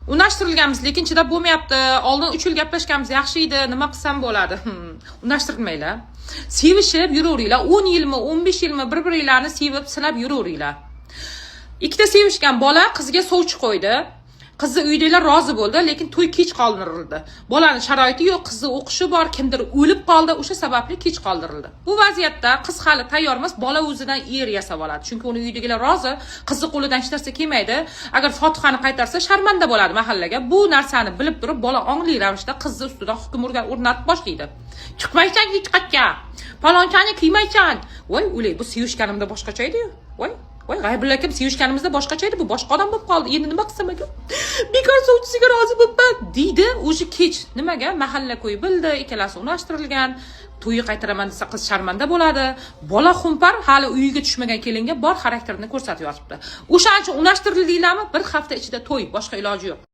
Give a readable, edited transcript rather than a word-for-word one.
Unashtirilganmiz, lekin chidab bo'lmayapti. Oldin 3 yil gaplashganmiz, yaxshi edi, nima qilsam bo'ladi? Unashtirmanglar. Sevishib yuraveringlar. 10 yilmi, 15 yilmi bir-biringlarni sevib, sinab yuraveringlar. Ikkita sevishgan bola qizga sovchi qo'ydi. Qizni uydagilar rozi bo'ldi, lekin to'y kech qoldirildi. Bolaning sharoiti yo'q, qizni o'qishi bor, kimdir o'lib qoldi, o'sha sababli kech qoldirildi. Bu vaziyatda qiz hali tayyor emas, bola o'zidan er yasab oladi. Chunki uni uydagilar rozi, qizni qo'lidan hech narsa kelmaydi. Agar Fotihani qaytarsa, sharmanda bo'ladi mahallaga. Bu narsani bilib turib, bola ongli ravishda qizni ustidan hukm o'rnatib boshlaydi. Chiqmaysan hech qayerga. Palonchani kiymaysan. Voy, o'lay, bu sevishganimda boshqacha edi-yu. Voy, G'aybulla akam sevishganimizda boshqacha edi, bu boshqa odam bo'lib qoldi. Endi nima qilsam ekan? Bekor sovchisiga rozi bo'libman, deydi. O'sha kech nimaga? Mahalla ko'y bildi, ikkalasi unashtirilgan. To'yi qaytaraman desa qiz sharmanda bo'ladi. Bola xumpar, hali uyiga tushmagan kelinga bor xarakterini ko'rsatib yotibdi. O'shaning uchun unashtirildinglarmi? Bir hafta ichida to'y, boshqa iloji yo'q.